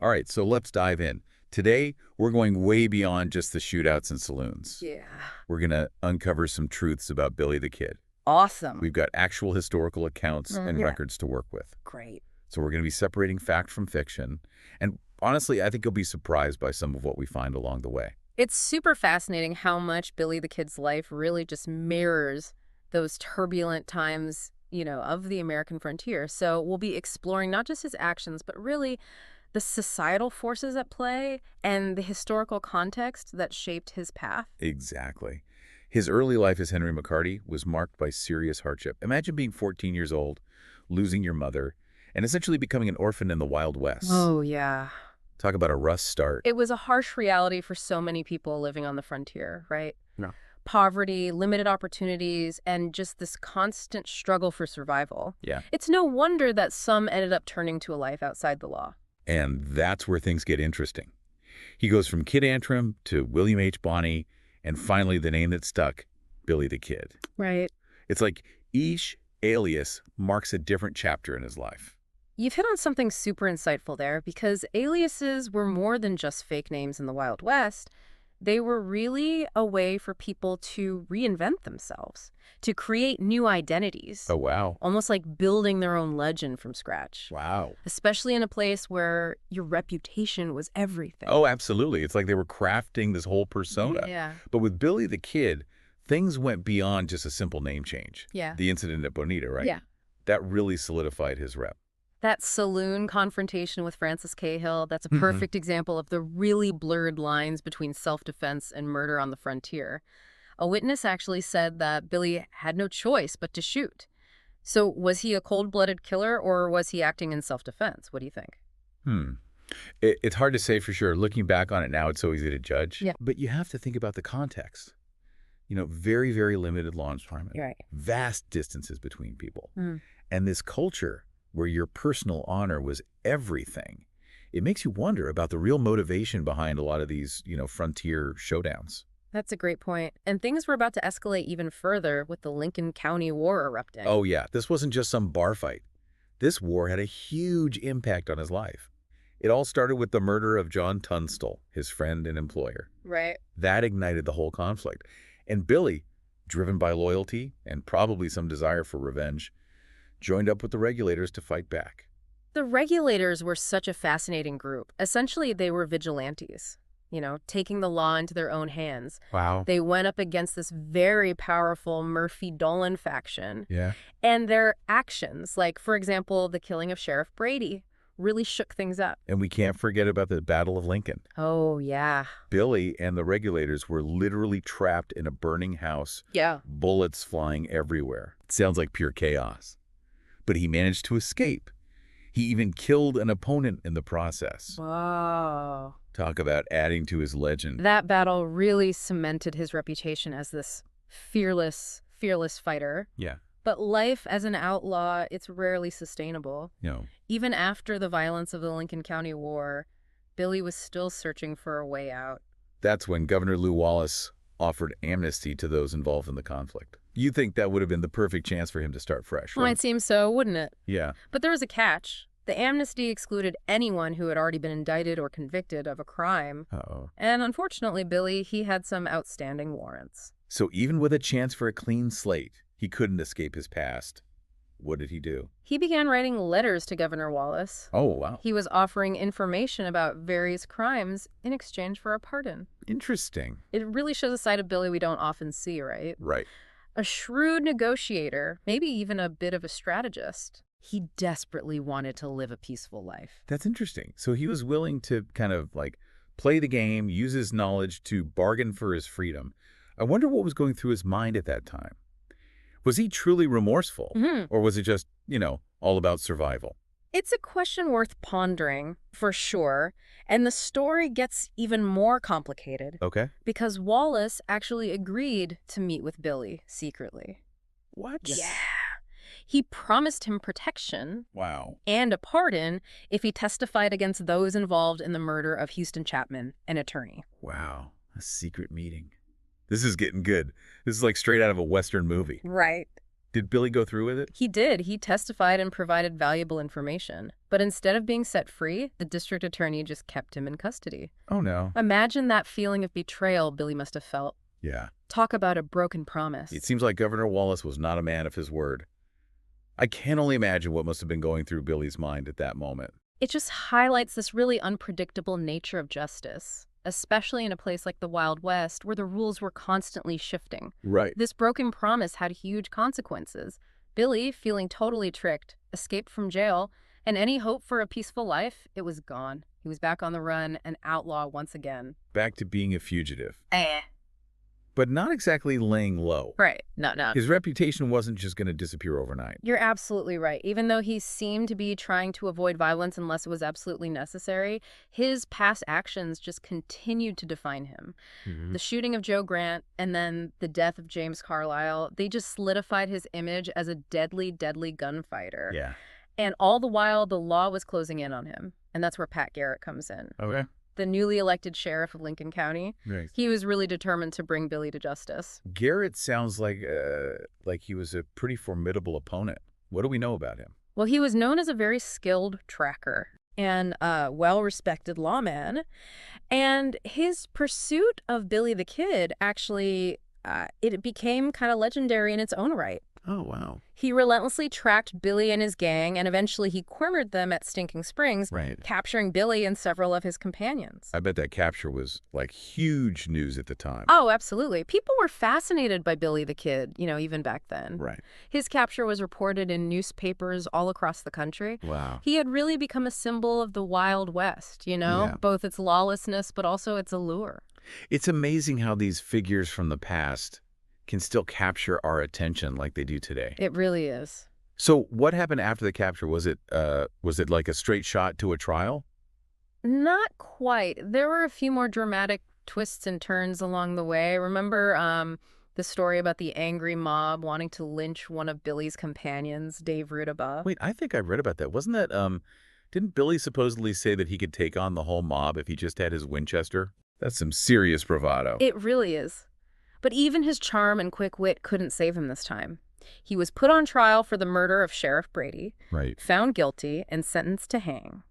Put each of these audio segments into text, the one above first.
All right, so let's dive in. Today, we're going way beyond just the shootouts and saloons. Yeah. We're going to uncover some truths about Billy the Kid. Awesome. We've got actual historical accounts and Yeah. records to work with. Great. So we're going to be separating fact from fiction. And honestly, I think you'll be surprised by some of what we find along the way. It's super fascinating how much Billy the Kid's life really just mirrors those turbulent times, of the American frontier. So we'll be exploring not just his actions, but really the societal forces at play and the historical context that shaped his path. Exactly. His early life as Henry McCarty was marked by serious hardship. Imagine being 14 years old, losing your mother, and essentially becoming an orphan in the Wild West. Oh, yeah. Talk about a rough start. It was a harsh reality for so many people living on the frontier, right? No. Poverty, limited opportunities, and just this constant struggle for survival. Yeah. It's no wonder that some ended up turning to a life outside the law. And that's where things get interesting. He goes from Kid Antrim to William H. Bonney, and finally the name that stuck, Billy the Kid. Right. It's like each alias marks a different chapter in his life. You've hit on something super insightful there, because aliases were more than just fake names in the Wild West. They were really a way for people to reinvent themselves, to create new identities. Oh, wow. Almost like building their own legend from scratch. Wow. Especially in a place where your reputation was everything. Oh, absolutely. It's like they were crafting this whole persona. Yeah. But with Billy the Kid, things went beyond just a simple name change. Yeah. The incident at Bonita, right? Yeah. That really solidified his rep. That saloon confrontation with Francis Cahill, that's a perfect example of the really blurred lines between self-defense and murder on the frontier. A witness actually said that Billy had no choice but to shoot. So was he a cold-blooded killer, or was he acting in self-defense? What do you think? It's hard to say for sure. Looking back on it now, it's so easy to judge. Yeah. But you have to think about the context. Very, very limited law enforcement. You're right. Vast distances between people. And this culture where your personal honor was everything. It makes you wonder about the real motivation behind a lot of these, frontier showdowns. That's a great point. And things were about to escalate even further with the Lincoln County War erupting. Oh, yeah. This wasn't just some bar fight. This war had a huge impact on his life. It all started with the murder of John Tunstall, his friend and employer. Right. That ignited the whole conflict. And Billy, driven by loyalty and probably some desire for revenge, joined up with the regulators to fight back. The regulators were such a fascinating group. Essentially, they were vigilantes, taking the law into their own hands. Wow. They went up against this very powerful Murphy-Dolan faction. Yeah. And their actions, like, for example, the killing of Sheriff Brady, really shook things up. And we can't forget about the Battle of Lincoln. Oh, yeah. Billy and the regulators were literally trapped in a burning house. Yeah. Bullets flying everywhere. It sounds like pure chaos. But he managed to escape. He even killed an opponent in the process. Wow. Talk about adding to his legend. That battle really cemented his reputation as this fearless fighter. Yeah. But life as an outlaw, it's rarely sustainable. No. Even after the violence of the Lincoln County War, Billy was still searching for a way out. That's when Governor Lew Wallace offered amnesty to those involved in the conflict. You think that would have been the perfect chance for him to start fresh, right? Might seem so, wouldn't it? Yeah. But there was a catch. The amnesty excluded anyone who had already been indicted or convicted of a crime. Uh-oh. And unfortunately, Billy, he had some outstanding warrants. So even with a chance for a clean slate, he couldn't escape his past. What did he do? He began writing letters to Governor Wallace. Oh, wow. He was offering information about various crimes in exchange for a pardon. Interesting. It really shows a side of Billy we don't often see, right? Right. A shrewd negotiator, maybe even a bit of a strategist. He desperately wanted to live a peaceful life. That's interesting. So he was willing to kind of play the game, use his knowledge to bargain for his freedom. I wonder what was going through his mind at that time. Was he truly remorseful? Or was it just, all about survival? It's a question worth pondering, for sure. And the story gets even more complicated. Okay. Because Wallace actually agreed to meet with Billy secretly. What? Yeah. He promised him protection. Wow. And a pardon if he testified against those involved in the murder of Houston Chapman, an attorney. Wow. A secret meeting. This is getting good. This is like straight out of a Western movie. Right. Did Billy go through with it? He did. He testified and provided valuable information. But instead of being set free, the district attorney just kept him in custody. Oh, no. Imagine that feeling of betrayal Billy must have felt. Yeah. Talk about a broken promise. It seems like Governor Wallace was not a man of his word. I can only imagine what must have been going through Billy's mind at that moment. It just highlights this really unpredictable nature of justice, especially in a place like the Wild West where the rules were constantly shifting. Right. This broken promise had huge consequences. Billy, feeling totally tricked, escaped from jail, and any hope for a peaceful life, it was gone. He was back on the run, an outlaw once again. Back to being a fugitive. But not exactly laying low. Right. No. His reputation wasn't just going to disappear overnight. You're absolutely right. Even though he seemed to be trying to avoid violence unless it was absolutely necessary, his past actions just continued to define him. The shooting of Joe Grant and then the death of James Carlisle, they just solidified his image as a deadly, deadly gunfighter. Yeah. And all the while, the law was closing in on him. And that's where Pat Garrett comes in. Okay. The newly elected sheriff of Lincoln County. Right. He was really determined to bring Billy to justice. Garrett sounds like he was a pretty formidable opponent. What do we know about him? Well, he was known as a very skilled tracker and a well-respected lawman. And his pursuit of Billy the Kid actually, it became kind of legendary in its own right. Oh, wow. He relentlessly tracked Billy and his gang, and eventually he cornered them at Stinking Springs, Right. capturing Billy and several of his companions. I bet that capture was like huge news at the time. Oh, absolutely. People were fascinated by Billy the Kid, even back then. Right. His capture was reported in newspapers all across the country. Wow. He had really become a symbol of the Wild West, Yeah. both its lawlessness, but also its allure. It's amazing how these figures from the past can still capture our attention like they do today. It really is. So what happened after the capture? Was it like a straight shot to a trial? Not quite. There were a few more dramatic twists and turns along the way. Remember the story about the angry mob wanting to lynch one of Billy's companions, Dave Rutabaugh? Wait, I think I read about that. Wasn't that, didn't Billy supposedly say that he could take on the whole mob if he just had his Winchester? That's some serious bravado. It really is. But even his charm and quick wit couldn't save him this time. He was put on trial for the murder of Sheriff Brady, Right. found guilty, and sentenced to hang.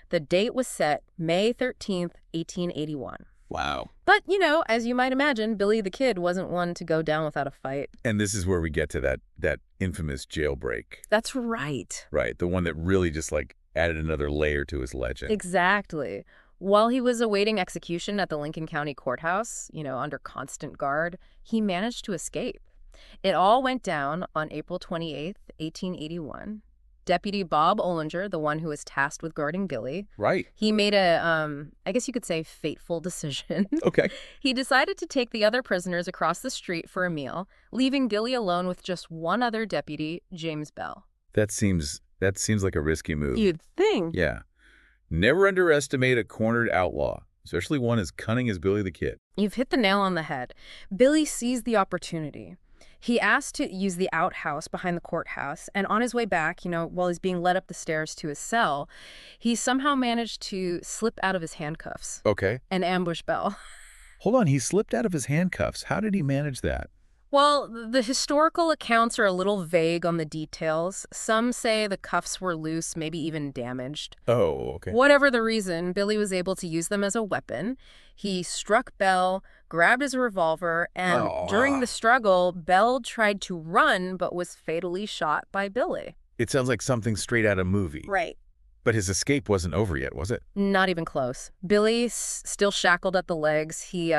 The date was set May 13th, 1881. Wow. But, as you might imagine, Billy the Kid wasn't one to go down without a fight. And this is where we get to that infamous jailbreak. That's right. Right. The one that really just like added another layer to his legend. Exactly. While he was awaiting execution at the Lincoln County Courthouse, under constant guard, he managed to escape. It all went down on April 28th, 1881. Deputy Bob Olinger, the one who was tasked with guarding Billy, Right. he made a, I guess you could say, fateful decision. Okay. He decided to take the other prisoners across the street for a meal, leaving Billy alone with just one other deputy, James Bell. That seems like a risky move. You'd think. Yeah. Never underestimate a cornered outlaw, especially one as cunning as Billy the Kid. You've hit the nail on the head. Billy seized the opportunity. He asked to use the outhouse behind the courthouse, and on his way back, while he's being led up the stairs to his cell, he somehow managed to slip out of his handcuffs Okay. and ambush Bell. Hold on, he slipped out of his handcuffs. How did he manage that? Well, the historical accounts are a little vague on the details. Some say the cuffs were loose, maybe even damaged. Oh, okay. Whatever the reason, Billy was able to use them as a weapon. He struck Bell, grabbed his revolver, and during the struggle, Bell tried to run but was fatally shot by Billy. It sounds like something straight out of a movie. Right. But his escape wasn't over yet, was it? Not even close. Billy, still shackled at the legs, he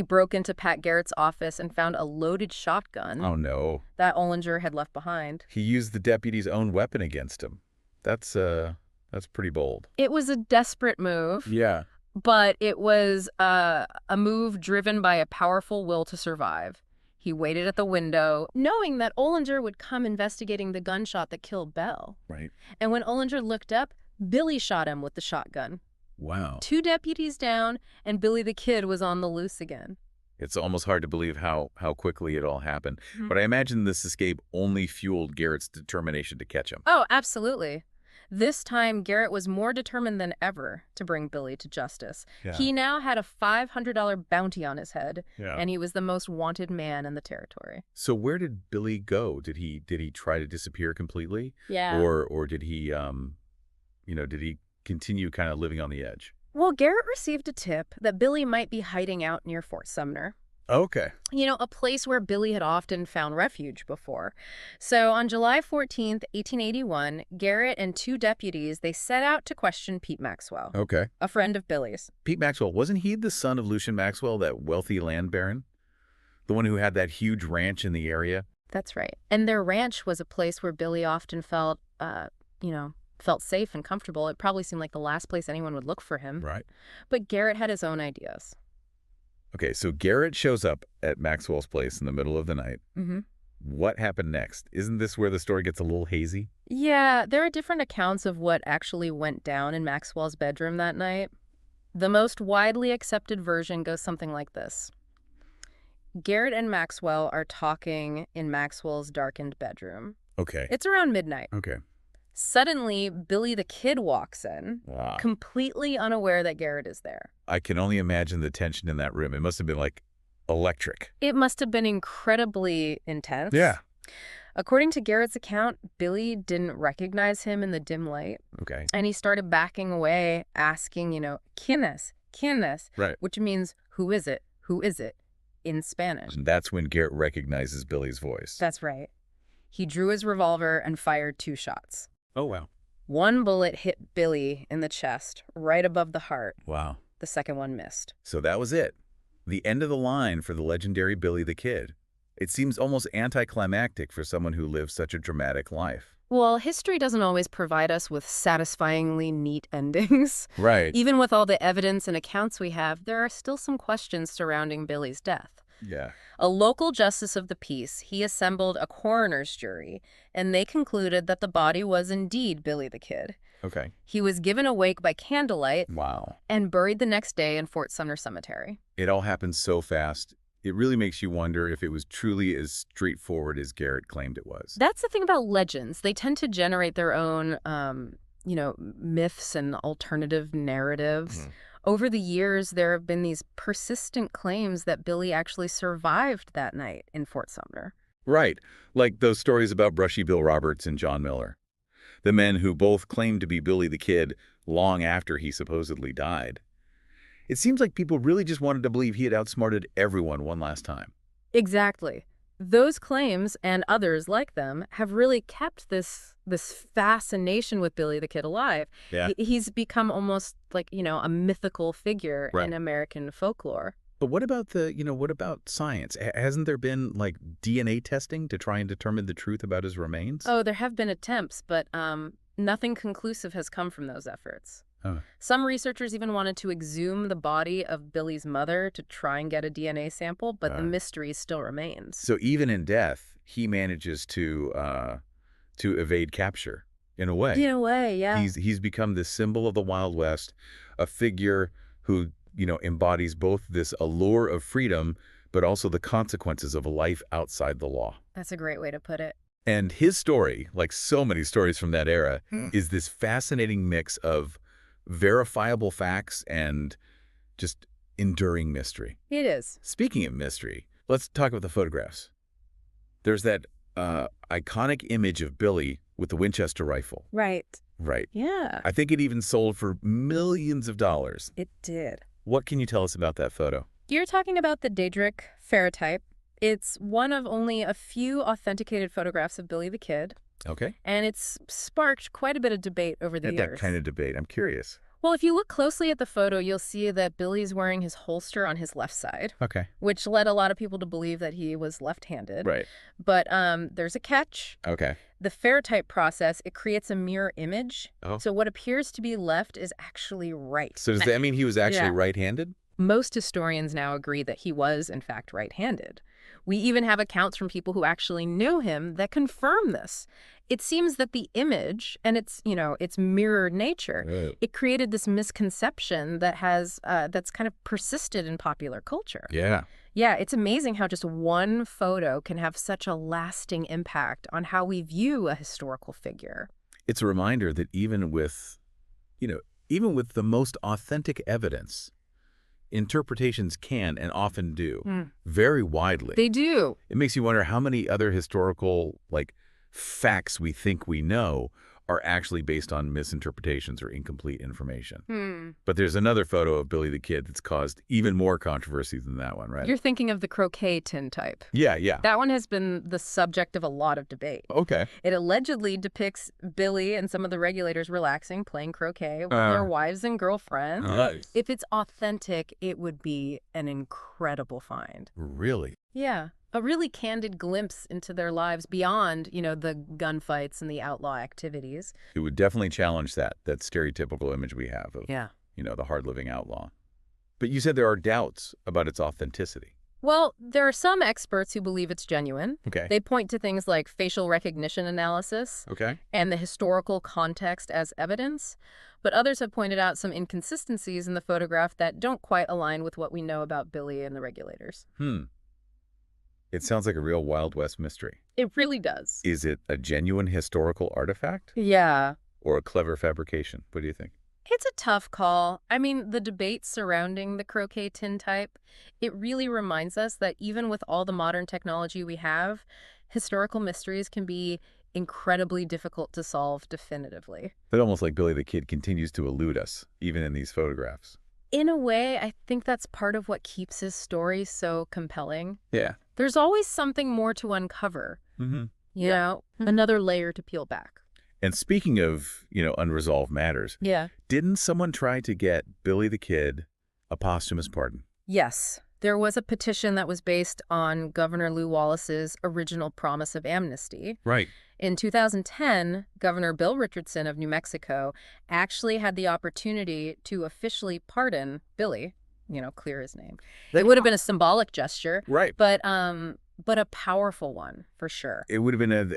broke into Pat Garrett's office and found a loaded shotgun Oh, no. that Olinger had left behind. He used the deputy's own weapon against him. That's pretty bold. It was a desperate move, Yeah. but it was a move driven by a powerful will to survive. He waited at the window, knowing that Olinger would come investigating the gunshot that killed Bell. Right. And when Olinger looked up, Billy shot him with the shotgun. Wow. 2 deputies down, and Billy the Kid was on the loose again. It's almost hard to believe how quickly it all happened. Mhm. But I imagine this escape only fueled Garrett's determination to catch him. Oh, absolutely. This time, Garrett was more determined than ever to bring Billy to justice. Yeah. He now had a $500 bounty on his head, Yeah. and he was the most wanted man in the territory. So where did Billy go? Did he try to disappear completely? Yeah. Or did he, did he continue kind of living on the edge? Well, Garrett received a tip that Billy might be hiding out near Fort Sumner. Okay. A place where Billy had often found refuge before. So on July 14th, 1881, Garrett and two deputies, they set out to question Pete Maxwell, Okay. a friend of Billy's. Pete Maxwell, wasn't he the son of Lucian Maxwell, that wealthy land baron? The one who had that huge ranch in the area? That's right. And their ranch was a place where Billy often felt safe and comfortable. It probably seemed like the last place anyone would look for him. Right. But Garrett had his own ideas. Okay, so Garrett shows up at Maxwell's place in the middle of the night. Mm-hmm. What happened next? Isn't this where the story gets a little hazy? Yeah, there are different accounts of what actually went down in Maxwell's bedroom that night. The most widely accepted version goes something like this. Garrett and Maxwell are talking in Maxwell's darkened bedroom. Okay. It's around midnight. Okay. Suddenly, Billy the Kid walks in, Wow. completely unaware that Garrett is there. I can only imagine the tension in that room. It must have been like electric. It must have been incredibly intense. Yeah. According to Garrett's account, Billy didn't recognize him in the dim light, Okay. and he started backing away, asking, ¿Quién es? ¿Quién es? Right. Which means, who is it? Who is it? In Spanish. And that's when Garrett recognizes Billy's voice. That's right. He drew his revolver and fired 2 shots. Oh, wow. One bullet hit Billy in the chest, right above the heart. Wow. The second one missed. So that was it. The end of the line for the legendary Billy the Kid. It seems almost anticlimactic for someone who lived such a dramatic life. Well, history doesn't always provide us with satisfyingly neat endings. Right. Even with all the evidence and accounts we have, there are still some questions surrounding Billy's death. Yeah. A local justice of the peace, he assembled a coroner's jury, and they concluded that the body was indeed Billy the Kid. Okay. He was given a wake by candlelight Wow. and buried the next day in Fort Sumner Cemetery. It all happened so fast. It really makes you wonder if it was truly as straightforward as Garrett claimed it was. That's the thing about legends. They tend to generate their own, myths and alternative narratives. Mhm. Over the years, there have been these persistent claims that Billy actually survived that night in Fort Sumner. Right. Like those stories about Brushy Bill Roberts and John Miller. The men who both claimed to be Billy the Kid long after he supposedly died. It seems like people really just wanted to believe he had outsmarted everyone one last time. Exactly. Those claims and others like them have really kept this fascination with Billy the Kid alive. Yeah. He's become almost like, a mythical figure Right. in American folklore. But what about science? Hasn't there been like DNA testing to try and determine the truth about his remains? Oh, there have been attempts, but nothing conclusive has come from those efforts. Oh. Some researchers even wanted to exhume the body of Billy's mother to try and get a DNA sample, but the mystery still remains. So even in death, he manages to evade capture in a way. In a way, yeah. He's become this symbol of the Wild West, a figure who, embodies both this allure of freedom, but also the consequences of a life outside the law. That's a great way to put it. And his story, like so many stories from that era, is this fascinating mix of verifiable facts and just enduring mystery. It is. Speaking of mystery, let's talk about the photographs. There's that iconic image of Billy with the Winchester rifle. Right. Right. Yeah, I think it even sold for millions of dollars. it did. What can you tell us about that photo? You're talking about the Daedric ferrotype. It's one of only a few authenticated photographs of Billy the Kid, Okay. and it's sparked quite a bit of debate over the Had years. that kind of debate. I'm curious. Well, if you look closely at the photo, you'll see that Billy's wearing his holster on his left side, Okay. which led a lot of people to believe that he was left-handed. Right. But there's a catch. Okay. The ferrotype process, it creates a mirror image. Oh. So what appears to be left is actually right. So does that mean he was actually Yeah. right-handed? Most historians now agree that he was, in fact, right-handed. We even have accounts from people who actually knew him that confirm this. It seems that the image and its mirrored nature, Right. it created this misconception that that's kind of persisted in popular culture. Yeah. Yeah, it's amazing how just one photo can have such a lasting impact on how we view a historical figure. It's a reminder that you know, even with the most authentic evidence, interpretations can and often do vary widely. They do. It makes you wonder how many other historical, facts we think we know are actually based on misinterpretations or incomplete information. But there's another photo of Billy the Kid that's caused even more controversy than that one, right? You're thinking of the croquet tin type. Yeah, yeah. That one has been the subject of a lot of debate. Okay. It allegedly depicts Billy and some of the regulators relaxing, playing croquet with their wives and girlfriends. Nice. If it's authentic, it would be an incredible find. Really? Yeah. A really candid glimpse into their lives beyond, the gunfights and the outlaw activities. It would definitely challenge that stereotypical image we have of, Yeah. The hard-living outlaw. But you said there are doubts about its authenticity. Well, there are some experts who believe it's genuine. Okay. They point to things like facial recognition analysis Okay. and the historical context as evidence. But others have pointed out some inconsistencies in the photograph that don't quite align with what we know about Billy and the regulators. It sounds like a real Wild West mystery. It really does. Is it a genuine historical artifact Yeah. or a clever fabrication? What do you think? It's a tough call. I mean, the debate surrounding the croquet tin type, it really reminds us that even with all the modern technology we have, historical mysteries can be incredibly difficult to solve definitively. It's almost like Billy the Kid continues to elude us, even in these photographs. In a way, I think that's part of what keeps his story so compelling. Yeah. There's always something more to uncover, another layer to peel back. And speaking of, unresolved matters, Yeah. didn't someone try to get Billy the Kid a posthumous pardon? Yes. There was a petition that was based on Governor Lew Wallace's original promise of amnesty. Right. In 2010, Governor Bill Richardson of New Mexico actually had the opportunity to officially pardon Billy, clear his name. It would have been a symbolic gesture, Right. but a powerful one for sure. It would have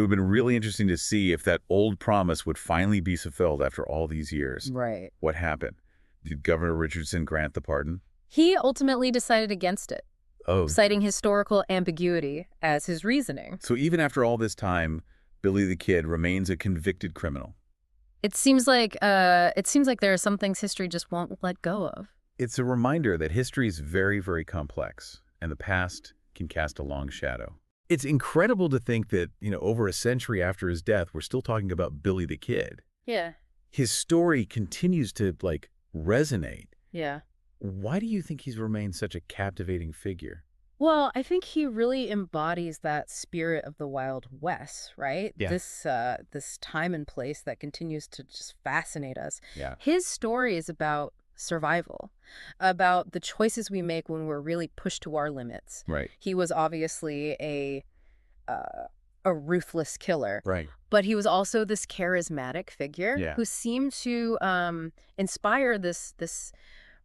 been really interesting to see if that old promise would finally be fulfilled after all these years. Right. What happened? Did Governor Richardson grant the pardon? He ultimately decided against it, Oh. citing historical ambiguity as his reasoning. So even after all this time, Billy the Kid remains a convicted criminal. It seems like there are some things history just won't let go of. It's a reminder that history is very, very complex, and the past can cast a long shadow. It's incredible to think that, over a century after his death, we're still talking about Billy the Kid. Yeah. His story continues to, resonate. Yeah. Why do you think he's remained such a captivating figure? Well, I think he really embodies that spirit of the Wild West, right? Yeah. This time and place that continues to just fascinate us. Yeah. His story is about survival, about the choices we make when we're really pushed to our limits. Right. He was obviously a ruthless killer, Right. but he was also this charismatic figure Yeah. who seemed to inspire this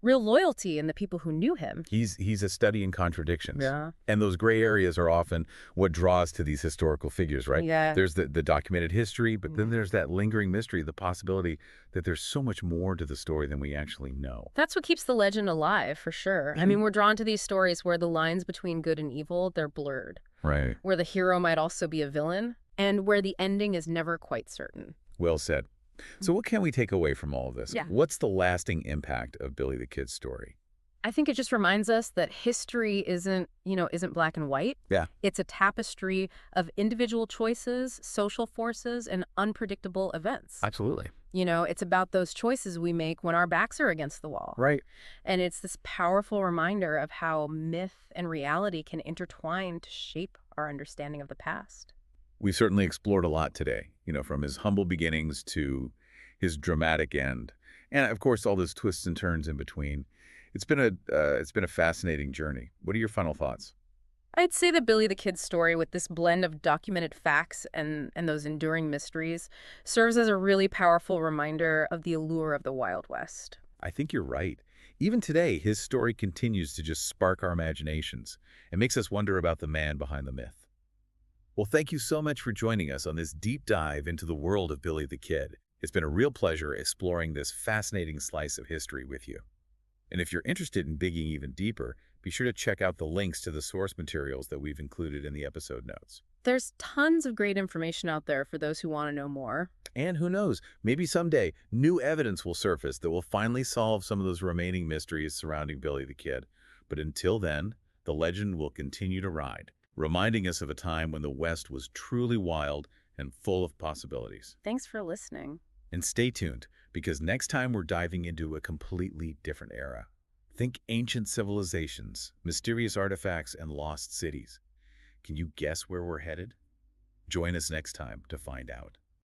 real loyalty in the people who knew him. He's a study in contradictions. Yeah. And those gray areas are often what draws to these historical figures, right? Yeah. There's the documented history, but then there's that lingering mystery, the possibility that there's so much more to the story than we actually know. That's what keeps the legend alive, for sure. I mean, we're drawn to these stories where the lines between good and evil, they're blurred, Right. where the hero might also be a villain, and where the ending is never quite certain. Well said. So what can we take away from all of this? Yeah. What's the lasting impact of Billy the Kid's story? I think it just reminds us that history isn't black and white. Yeah. It's a tapestry of individual choices, social forces, and unpredictable events. Absolutely. It's about those choices we make when our backs are against the wall. Right. And it's this powerful reminder of how myth and reality can intertwine to shape our understanding of the past. We certainly explored a lot today, from his humble beginnings to his dramatic end. And of course, all those twists and turns in between. It's been a fascinating journey. What are your final thoughts? I'd say that Billy the Kid's story, with this blend of documented facts and those enduring mysteries, serves as a really powerful reminder of the allure of the Wild West. I think you're right. Even today, his story continues to just spark our imaginations and makes us wonder about the man behind the myth. Well, thank you so much for joining us on this deep dive into the world of Billy the Kid. It's been a real pleasure exploring this fascinating slice of history with you. And if you're interested in digging even deeper, be sure to check out the links to the source materials that we've included in the episode notes. There's tons of great information out there for those who want to know more. And who knows, maybe someday new evidence will surface that will finally solve some of those remaining mysteries surrounding Billy the Kid. But until then, the legend will continue to ride, reminding us of a time when the West was truly wild and full of possibilities. Thanks for listening. And stay tuned, because next time we're diving into a completely different era. Think ancient civilizations, mysterious artifacts, and lost cities. Can you guess where we're headed? Join us next time to find out.